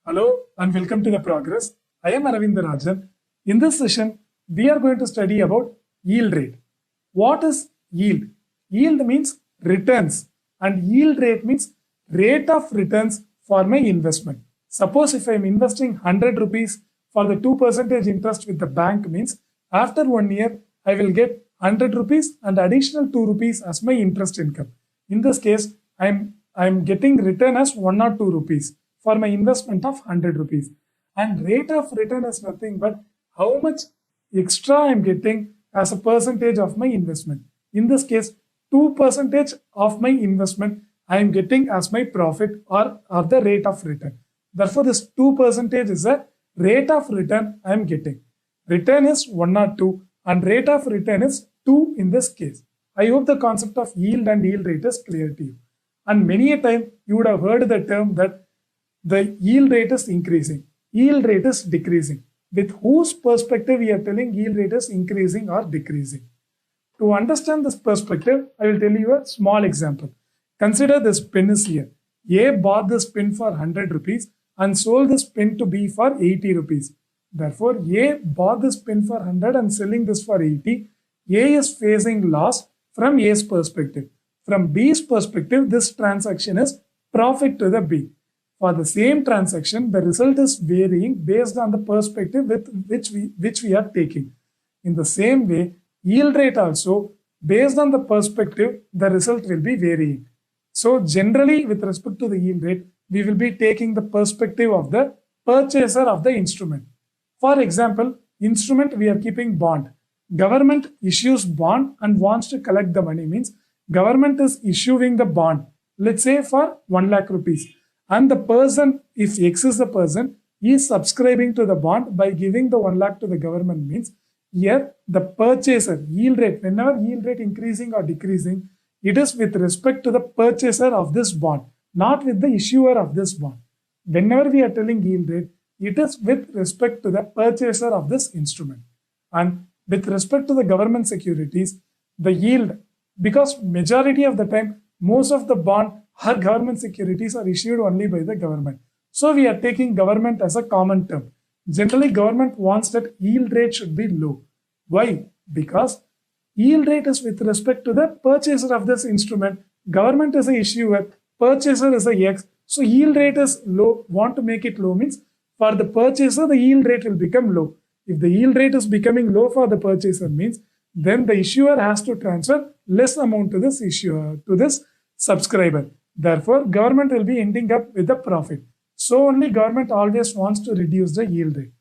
Hello and welcome to the progress. I am Aravind Rajan. In this session, we are going to study about yield rate. What is yield? Yield means returns and yield rate means rate of returns for my investment. Suppose if I am investing 100 rupees for the 2% interest with the bank means after 1 year, I will get 100 rupees and additional 2 rupees as my interest income. In this case, I am getting return as 1 or 2 rupees for my investment of 100 rupees. And rate of return is nothing but how much extra I am getting as a percentage of my investment. In this case, 2% of my investment I am getting as my profit or the rate of return. Therefore, this 2% is a rate of return I am getting. Return is 1 or 2 and rate of return is 2 in this case. I hope the concept of yield and yield rate is clear to you. And many a time you would have heard the term that the yield rate is increasing, yield rate is decreasing. With whose perspective we are telling yield rate is increasing or decreasing? To understand this perspective, I will tell you a small example. Consider this pen is here. A bought this pen for 100 rupees and sold this pen to B for 80 rupees. Therefore, A bought this pen for 100 and selling this for 80. A is facing loss from A's perspective. From B's perspective, this transaction is profit to the B. For the same transaction, the result is varying based on the perspective with which we are taking. In the same way, yield rate also, based on the perspective, the result will be varying. So generally, with respect to the yield rate, we will be taking the perspective of the purchaser of the instrument. For example, instrument we are keeping bond. Government issues bond and wants to collect the money, means government is issuing the bond, let's say for 1 lakh rupees. And the person, if X is the person, is subscribing to the bond by giving the 1 lakh to the government, means here the purchaser yield rate, whenever yield rate increasing or decreasing, it is with respect to the purchaser of this bond, not with the issuer of this bond. Whenever we are telling yield rate, it is with respect to the purchaser of this instrument. And with respect to the government securities, the yield, because majority of the time, most of the bond or government securities are issued only by the government. So we are taking government as a common term. Generally, government wants that yield rate should be low. Why? Because yield rate is with respect to the purchaser of this instrument. Government is a issuer, purchaser is a X. So yield rate is low. Want to make it low means for the purchaser, the yield rate will become low. If the yield rate is becoming low for the purchaser means, then the issuer has to transfer less amount to this issuer, to this subscriber. Therefore, government will be ending up with a profit. So only government always wants to reduce the yield rate.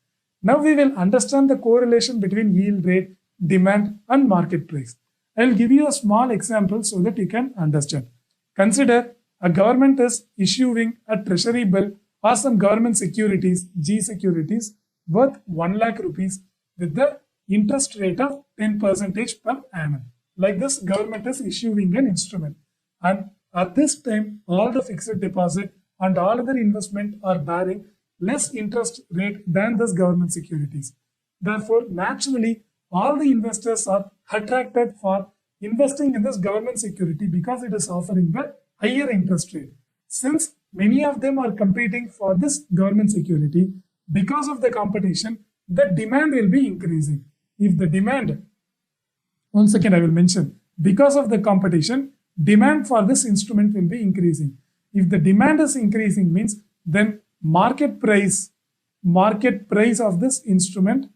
Now we will understand the correlation between yield rate, demand and market price. I will give you a small example so that you can understand. Consider a government is issuing a treasury bill or some government securities, G-SECURITIES, worth 1 lakh rupees with the interest rate of 10% per annum. Like this, government is issuing an instrument. And at this time, all the fixed deposit and all other investment are bearing less interest rate than this government securities. Therefore, naturally, all the investors are attracted for investing in this government security because it is offering the higher interest rate. Since many of them are competing for this government security, because of the competition, the demand will be increasing. If the demand, one second I will mention, because of the competition, demand for this instrument will be increasing. If the demand is increasing means then market price of this instrument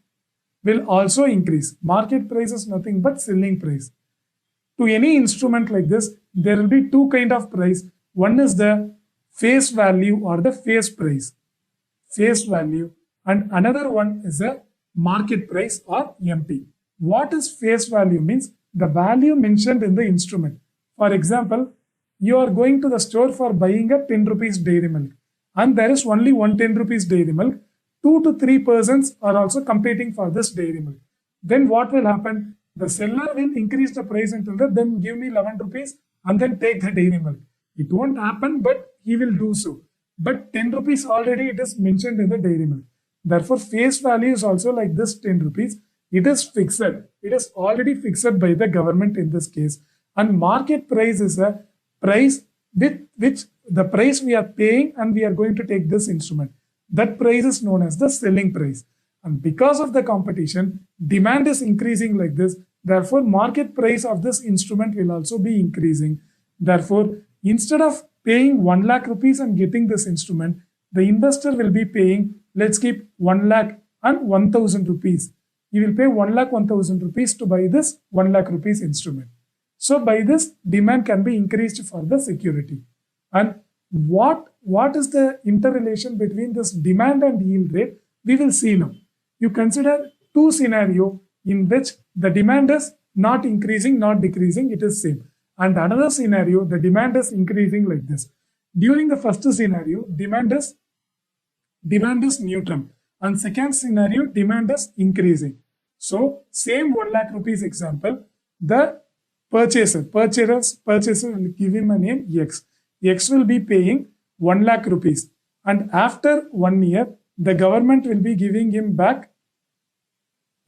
will also increase. Market price is nothing but selling price. To any instrument like this, there will be two kind of price. One is the face value or the face price. Face value, and another one is the market price or MT. What is face value means? The value mentioned in the instrument. For example, you are going to the store for buying a 10 rupees dairy milk and there is only one 10 rupees dairy milk. 2 to 3 persons are also competing for this dairy milk. Then what will happen? The seller will increase the price until then give me 11 rupees and then take the dairy milk. It won't happen, but he will do so. But 10 rupees already it is mentioned in the dairy milk. Therefore, face value is also like this 10 rupees. It is fixed. It is already fixed by the government in this case. And market price is a price with which the price we are paying and we are going to take this instrument. that price is known as the selling price. And because of the competition, demand is increasing like this. Therefore, market price of this instrument will also be increasing. Therefore, instead of paying 1 lakh rupees and getting this instrument, the investor will be paying, let's keep 1 lakh and 1000 rupees. He will pay 1 lakh 1000 rupees to buy this 1 lakh rupees instrument. So by this, demand can be increased for the security. And what is the interrelation between this demand and yield rate? We will see now. You consider two scenarios in which the demand is not increasing, not decreasing, it is same. And another scenario, the demand is increasing like this. During the first scenario, demand is neutral. And second scenario, demand is increasing. So same 1 lakh rupees example, the purchaser will give him a name X. X will be paying 1 lakh rupees. And after 1 year, the government will be giving him back,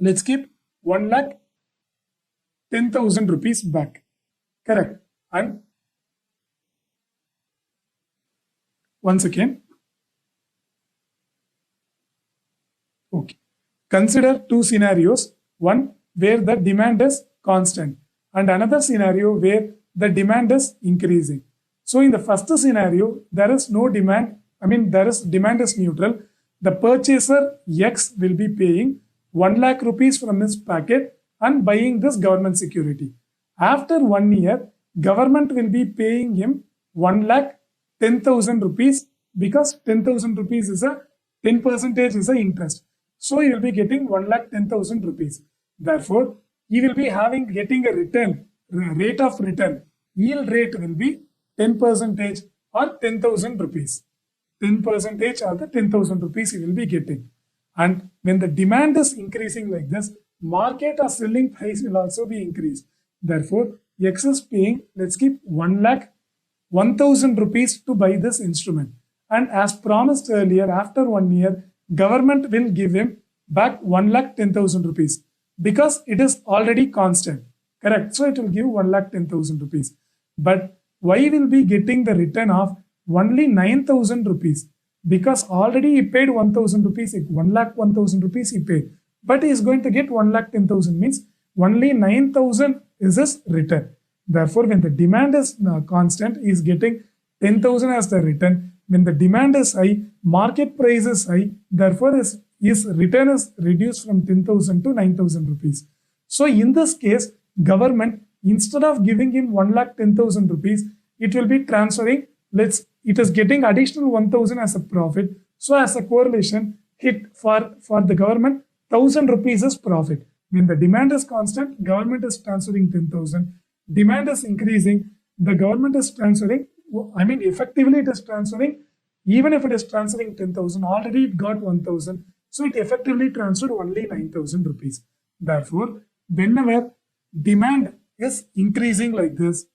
let's keep 1 lakh 10,000 rupees back. Correct. And once again, okay. Consider two scenarios. One where the demand is constant and another scenario where the demand is increasing. So in the first scenario, there is no demand. Demand is neutral. The purchaser X will be paying 1 lakh rupees from his packet and buying this government security. After 1 year, government will be paying him 1 lakh 10,000 rupees because 10,000 rupees is a 10% is a interest. So he will be getting 1 lakh 10,000 rupees. Therefore, he will be getting a return, rate of return. Yield rate will be 10% or 10,000 rupees. 10% or the 10,000 rupees he will be getting. And when the demand is increasing like this, market or selling price will also be increased. Therefore, X is paying, let's keep 1 lakh 1,000 rupees to buy this instrument. And as promised earlier, after 1 year, government will give him back 1 lakh 10,000 rupees because it is already constant. Correct. So it will give 1 lakh 10,000 rupees. But why will be getting the return of only 9,000 rupees? Because already he paid 1,000 rupees, 1 lakh 1,000 rupees he paid. But he is going to get 1 lakh 10,000 means only 9,000 is his return. Therefore, when the demand is constant, he is getting 10,000 as the return. When the demand is high, market price is high, therefore his return is reduced from 10,000 to 9,000 rupees. So in this case, government, instead of giving him 1 lakh 10,000 rupees, it will be transferring, it is getting additional 1,000 as a profit. So as a correlation, hit for the government, 1,000 rupees is profit. When the demand is constant, government is transferring 10,000. Demand is increasing, the government is transferring, effectively it is transferring, even if it is transferring 10,000, already it got 1,000. So it effectively transferred only 9,000 rupees. Therefore, whenever demand is increasing like this,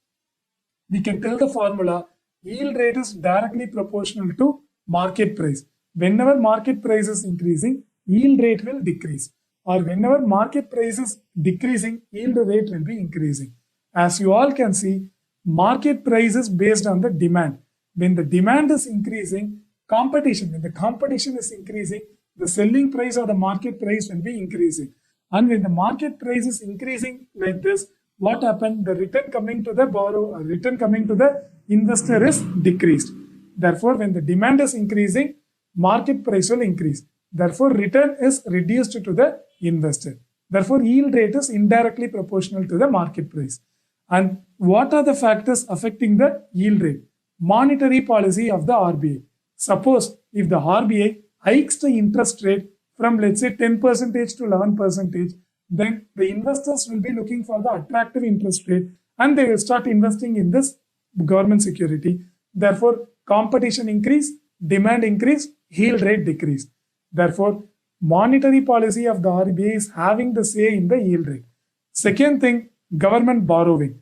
we can tell the formula, yield rate is directly proportional to market price. Whenever market price is increasing, yield rate will decrease. Or whenever market price is decreasing, yield rate will be increasing. As you all can see, market price is based on the demand. When the demand is increasing, when the competition is increasing, the selling price or the market price will be increasing. And when the market price is increasing like this, what happened? The return coming to the borrower, return coming to the investor is decreased. Therefore, when the demand is increasing, market price will increase. Therefore, return is reduced to the investor. Therefore, yield rate is indirectly proportional to the market price. And what are the factors affecting the yield rate? Monetary policy of the RBI. Suppose if the RBI hikes the interest rate from, let's say, 10% to 11%, then the investors will be looking for the attractive interest rate and they will start investing in this government security. Therefore, competition increase, demand increase, yield rate decrease. Therefore, monetary policy of the RBI is having the say in the yield rate. Second thing, government borrowing.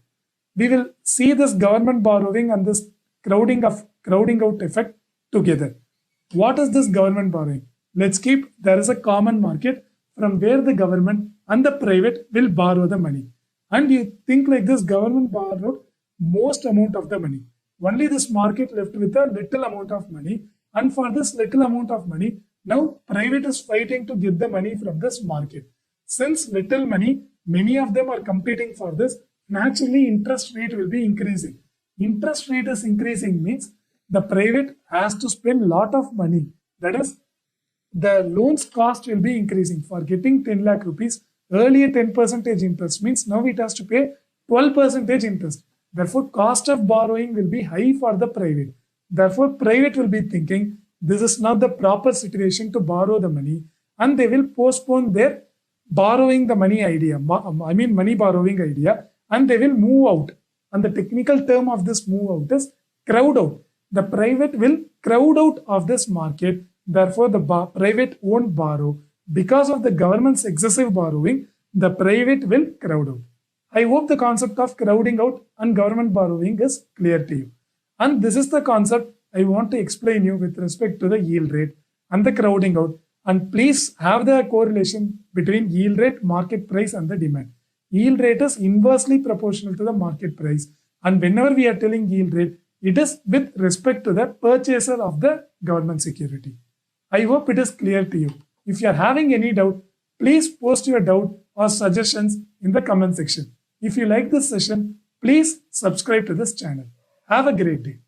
We will see this government borrowing and this crowding out effect together. What is this government borrowing? Let's keep, there is a common market from where the government and the private will borrow the money. And you think like this, government borrowed most amount of the money. Only this market left with a little amount of money And for this little amount of money, now private is fighting to get the money from this market. Since little money, many of them are competing for this. Naturally, interest rate will be increasing. Interest rate is increasing means the private has to spend a lot of money. That is, the loans cost will be increasing. For getting 10 lakh rupees, earlier 10% interest means now it has to pay 12% interest. Therefore, cost of borrowing will be high for the private. Therefore, private will be thinking this is not the proper situation to borrow the money, and they will postpone their borrowing the money idea. I mean money borrowing idea, and they will move out. And the technical term of this move out is crowd out. The private will crowd out of this market. Therefore, the private won't borrow. Because of the government's excessive borrowing, the private will crowd out. I hope the concept of crowding out and government borrowing is clear to you. And this is the concept I want to explain you with respect to the yield rate and the crowding out. And please have the correlation between yield rate, market price and the demand. Yield rate is inversely proportional to the market price. And whenever we are telling yield rate, it is with respect to the purchaser of the government security. I hope it is clear to you. If you are having any doubt, please post your doubt or suggestions in the comment section. If you like this session, please subscribe to this channel. Have a great day.